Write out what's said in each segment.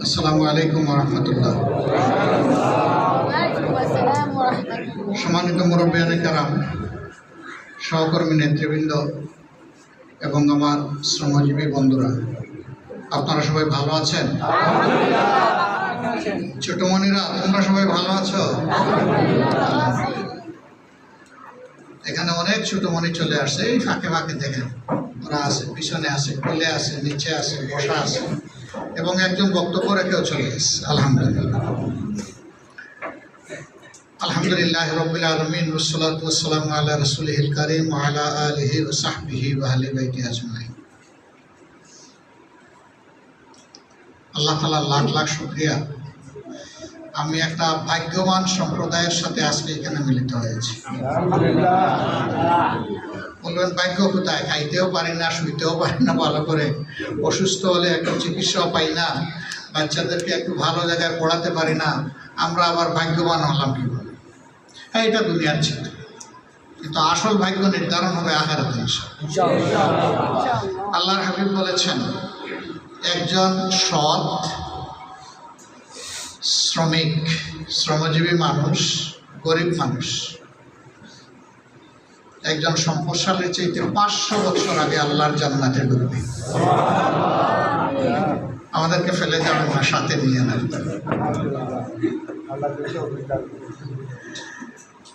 আসসালামু আলাইকুম ওয়া রাহমাতুল্লাহ। সম্মানিত মুরব্বিয়ানে কেরাম, সহকর্মী নেতৃবৃন্দ এবং আমার শ্রমজীবী বন্ধুরা, আপনারা সবাই ভালো আছেন? ছোটমণিরা, তোমরা সবাই ভালো আছো? এখানে অনেক ছোটমণি চলে আসছে, এই ফাঁকে ফাঁকে দেখেন ওরা আছে, পিছনে আছে, কোলে আছে, নিচে আছে, বসা আছে, এবং একজন বক্তব্য রেখেও চলে এসেছে। আলহামদুলিল্লাহ আলহামদুলিল্লাহ রাব্বিল আলামিন, ওয়াসসালাতু ওয়াসসালামু আলা রাসূলিহিল কারীম ওয়া আলা আলিহি ওয়া সাহবিহি ওয়া আহলি বাইতিহি আজমাইন। আল্লাহ তাআলা লাখ লাখ শুকরিয়া, আমি একটা ভাগ্যবান সম্প্রদায়ের সাথে আজকে এখানে মিলিত হয়েছি। বলবেন ভাগ্য কোথায়? খাইতেও পারি না, শুইতেও পারি না ভালো করে, অসুস্থ হলে একটু চিকিৎসাও পাই না, বাচ্চাদেরকে একটু ভালো জায়গায় পড়াতে পারি না, আমরা আবার ভাগ্যবান হলাম কীভাবে? হ্যাঁ, এটা দুনিয়ার চিন্তা, কিন্তু আসল ভাগ্য নির্ধারণ হবে আখিরাতে ইনশাআল্লাহ। আল্লাহর হাবিব বলেছেন, একজন সৎ শ্রমিক, শ্রমজীবী মানুষ, গরিব মানুষ একজন সম্পদশালীর চাইতে 500 বছর আগে আল্লাহর জান্নাতে ঢুকবে। আমাদেরকে ফেলে যাবেন না, সাথে নিয়ে নেন।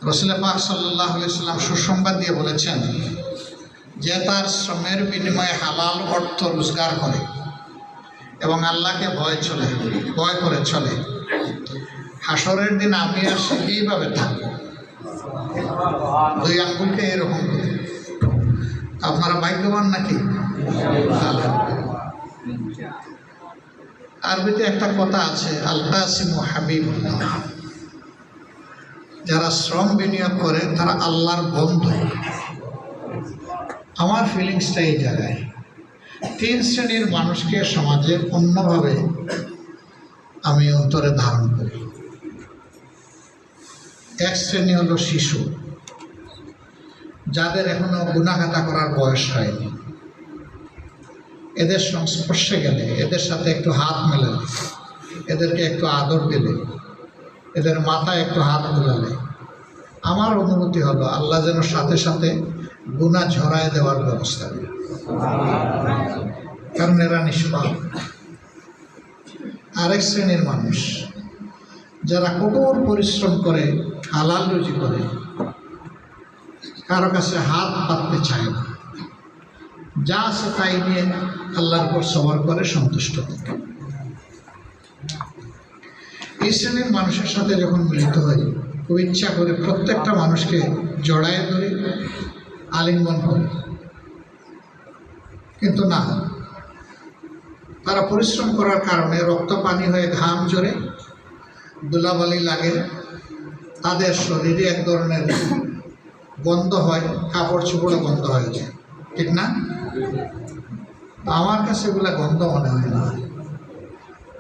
রাসূল পাক সাল্লাল্লাহু আলাইহি ওয়াসাল্লাম সুসংবাদ দিয়ে বলেছেন, যে তার শ্রমের বিনিময়ে হালাল অর্থ রোজগার করে এবং আল্লাহকে ভয় করে চলে, হাসরের দিন আমি আর সে এইভাবে থাকবো, দুই আঙ্গুলকে এরকম করে। আপনারা ভাগ্যবান নাকি? আরবিতে একটা কথা আছে, আল-কাসিমু হাবিবুল্লাহ, যারা শ্রম বিনিয়োগ করে তারা আল্লাহর বন্ধু। আমার ফিলিংসটা এই জায়গায়, 3 শ্রেণীর মানুষকে সমাজে অন্যভাবে আমি অন্তরে ধারণ করি। এক শ্রেণী হলো শিশু, যাদের এখনো গুনাহগাতা করার বয়স হয়নি। এদের সংস্পর্শে গেলে, এদের সাথে একটু হাত মেলালে, এদেরকে একটু আদর দিলে, এদের মাথায় একটু হাত বুলালে আমার অনুভূতি হলো আল্লাহ যেন সাথে সাথে গুনাহ ঝরায় দেওয়ার ব্যবস্থা করে, কারণ এরা নিষ্পাপ। আরেক শ্রেণীর মানুষ, যারা কঠোর পরিশ্রম করে, হালাল রুজি করে, কারো কাছে হাত পাততে চায় না, যা আছে তাই নিয়ে আল্লাহর উপর সবর করে সন্তুষ্ট থাকে। এই শ্রেণীর মানুষের সাথে যখন মিলিত হই, খুব ইচ্ছা করে প্রত্যেকটা মানুষকে জড়ায় ধরি, আলিঙ্গন করি, কিন্তু না, তারা পরিশ্রম করার কারণে রক্ত পানি হয়ে ঘাম ঝরে, ধুলাবালি লাগে, তাদের শরীরে এক ধরনের গন্ধ হয়, কাপড় চোপড়ে গন্ধ হয়ে যায়, ঠিক না? আমার কাছে এগুলা গন্ধ মনে হয় না,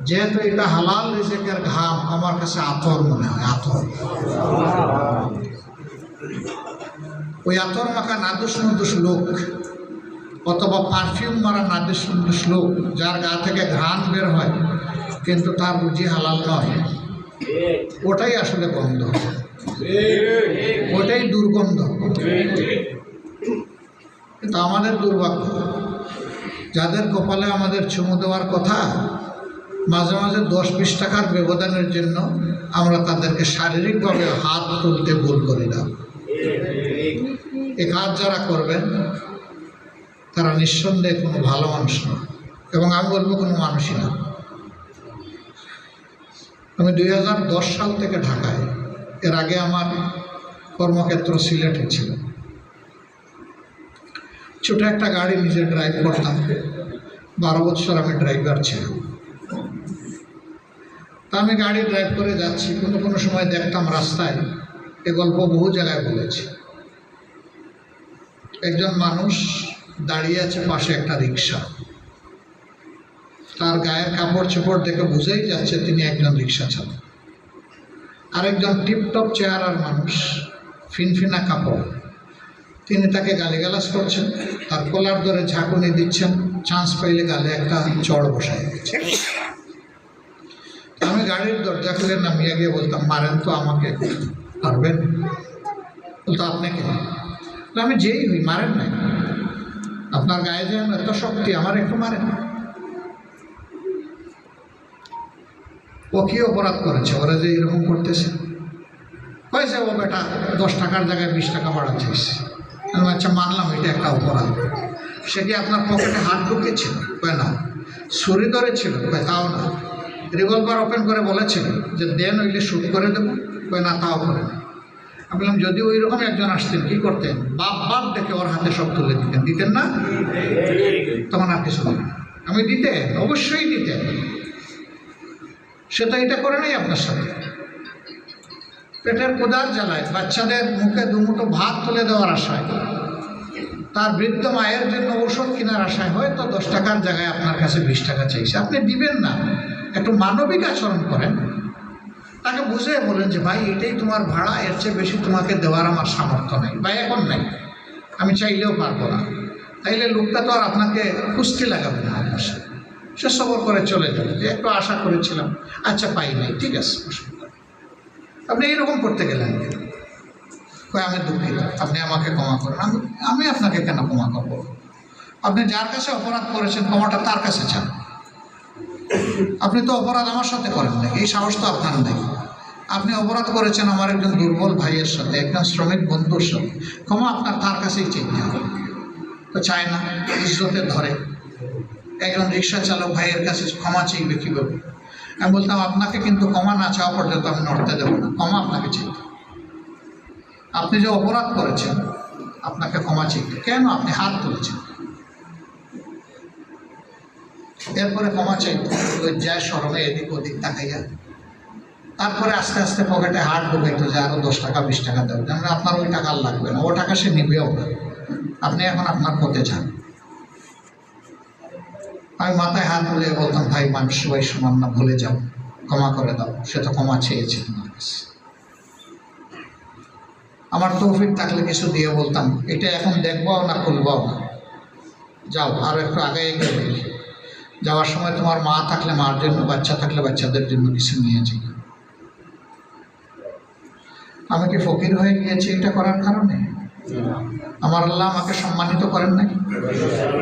যেহেতু এটা হালাল রিজিকের ঘাম, আমার কাছে আতর মনে হয়, আতর। ওই আতর মাখা নাদুস নুদুস লোক অথবা পারফিউম মারা নাদুস নুদুস লোক, যার গা থেকে ঘ্রাণ বের হয় কিন্তু তার রুজি হালাল নয়, ওটাই আসলে গন্ধ, ওটাই দুর্গন্ধ। কিন্তু আমাদের দুর্ভাগ্য, যাদের কপালে আমাদের চুমু দেওয়ার কথা, মাঝে মাঝে 10-20 টাকার ব্যবধানের জন্য আমরা তাদেরকে শারীরিকভাবে হাত তুলতে ভুল করি না। এই কাজ যারা করবেন তারা নিঃসন্দেহে কোনো ভালো মানুষ না, এবং আমি বলবো কোনো মানুষই না। আমি 2010 সাল থেকে ঢাকায়, এর আগে আমার কর্মক্ষেত্র সিলেটে ছিল। ছোটো একটা গাড়ি নিজে ড্রাইভ করতাম, 12 বছর আমি ড্রাইভার ছিলাম। তা আমি গাড়ি ড্রাইভ করে যাচ্ছি, কোনো সময় দেখতাম রাস্তায়, এ গল্প বহু জায়গায় বলেছি, একজন মানুষ দাঁড়িয়ে আছে পাশে একটা রিক্সা, তার গায়ের কাপড় চোপড় দেখে বুঝেই যাচ্ছে তিনি একজন রিক্সা চালক। আরেকজন টিপটপ চেহারার মানুষ, ফিনফিনা কাপড়, তিনি তাকে গালিগালাজ করছেন, তার কলার ধরে ঝাঁকুনি দিচ্ছেন, চান্স পাইলে গালে একটা চড় বসাই দিয়েছে। আমি গাড়ির দরজা খুলে নামিয়ে গিয়ে বলতাম, মারেন তো আমাকে, পারবেন? বলতো আপনি কে? আমি যেই হই, মারেন নাই, আপনার গায়ে যেন এত শক্তি, আমার একটু মারেন। ও কি অপরাধ করেছে ওরা যে এরকম করতেছে? হয়েছে ও বেটা 10 টাকার জায়গায় 20 টাকা বাড়াচ্ছিস। আমি আচ্ছা মানলাম এটা একটা অপরাধ। সে কি আপনার পকেটে হাত ঢুকেছিল? কয় না। ছুরি ধরেছিল? কয় তাও না। রিভলভার ওপেন করে বলেছিল যে দেন হইলে শুট করে দেবো? কয় না, তাও করে না। আমি বললাম যদি ওই রকম একজন আসতেন কি করতেন? বাপ বাপ দেখে ওর হাতে সব তুলে দিতেন, দিতেন না? তখন আর কিছু বলেন। আমি দিতেন, অবশ্যই দিতেন। সে তো এটা করে নাই আপনার সাথে। পেটের ক্ষুধার জ্বালায়, বাচ্চাদের মুখে দুমুঠো ভাত তুলে দেওয়ার আশায়, তার বৃদ্ধ মায়ের জন্য ঔষধ কেনার আশায় হয়তো 10 টাকার জায়গায় আপনার কাছে 20 টাকা চাইছে। আপনি দিবেন না, একটু মানবিক আচরণ করেন, তাকে বুঝে বলেন যে ভাই এটাই তোমার ভাড়া, এর চেয়ে বেশি তোমাকে দেওয়ার আমার সামর্থ্য নেই, ভাই এখন নেই, আমি চাইলেও পারবো না। তাইলে লোকটা তো আর আপনাকে কুস্তি লাগাবে না আপনার সাথে, সে সবর করে চলে যাবে যে একটু আশা করেছিলাম, আচ্ছা পাই নাই, ঠিক আছে। আপনি এইরকম করতে গেলেন, আমি দুঃখিত, আপনি আমাকে ক্ষমা করেন। আমি আপনাকে কেন ক্ষমা করব? আপনি যার কাছে অপরাধ করেছেন ক্ষমাটা তার কাছে চান। আপনি তো অপরাধ আমার সাথে করেন না, এই সাহস তো আপনার নেই। আপনি অপরাধ করেছেন আমার একজন দুর্বল ভাইয়ের সাথে, একজন শ্রমিক বন্ধুর সাথে, ক্ষমা আপনার তার কাছেই চাইতে হবে। তো চায় না, ইজ্জতে ধরে। একজন রিক্সা চালক ভাইয়ের কাছে ক্ষমা চাইবে কীভাবে? আমি বলতাম আপনাকে কিন্তু ক্ষমা না চাওয়া পর্যন্ত আমি নড়তে দেবো না, ক্ষমা আপনাকে চাইতে। আপনি যে অপরাধ করেছেন আপনাকে ক্ষমা চাইতে। কেন? আপনি হাত তুলেছেন। এরপরে ক্ষমা চাইতে লজ্জায় শরমে এদিক ওদিক তাকাইয়া, তারপরে আস্তে আস্তে পকেটে হাত ঢুকাইতো যে আরো 10 টাকা 20 টাকা দেবে। মানে আপনার ওই টাকা লাগবে না, ও টাকা সে নিবেও না, আপনি এখন আপনার পথে যান। আমি মাথায় হাত তুলে বলতাম ভাই মানুষ সবাই সমান না, ভুলে যাও, ক্ষমা করে দাও। সে তো ক্ষমা চেয়েছে তোমার কাছে। আমার তৌফিক থাকলে কিছু দিয়ে বলতাম এটা এখন দেখবাও না, খুলবাও না, যাও আরো একটু আগে গেলে। যাওয়ার সময় তোমার মা থাকলে মার জন্য, বাচ্চা থাকলে বাচ্চাদের জন্য কিছু নিয়ে যাই। আমি কি ফকির হয়ে গিয়েছি এটা করার কারণে? আমার আল্লাহ আমাকে সম্মানিত করেন নাই?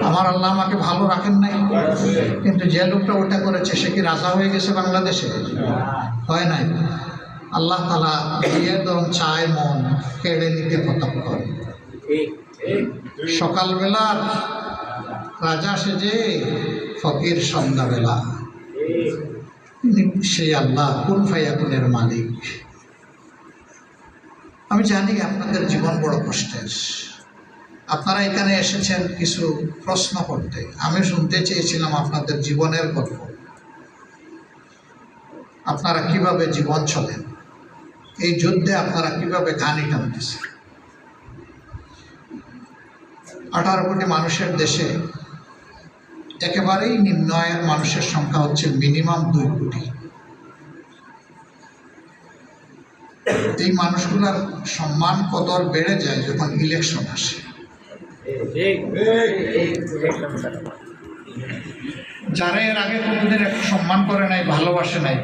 আমার আল্লাহ আমাকে ভালো রাখেন নাই? কিন্তু যে লোকটা ওটা করেছে সে কি রাজা হয়ে গেছে বাংলাদেশে? হয় নাই। আল্লাহ তাআলা দিয়ে ধরুন চায় মন কেড়ে নিতে কতক্ষণ। সকালবেলার রাজা সেজে ফকির সন্ধ্যাবেলা, সেই আল্লাহ কুন ফায়াকুনের মালিক। আমি জানি আপনাদের জীবন বড় কষ্টের। আপনারা এখানে এসেছেন কিছু প্রশ্ন করতে, আমি শুনতে চেয়েছিলাম আপনাদের জীবনের গল্প। আপনারা কিভাবে জীবন চলেন, এই যুদ্ধে আপনারা কিভাবে ঘানি টানতেছেন। 18 কোটি মানুষের দেশে একেবারেই নিম্ন আয়ের মানুষের সংখ্যা হচ্ছে মিনিমাম 2 কোটি। এই মানুষগুলার সম্মান কদর বেড়ে যায় যখন ইলেকশন আসে। যারা এর আগে কোনোদিন একটু সম্মান করে নাই, ভালোবাসে নাই,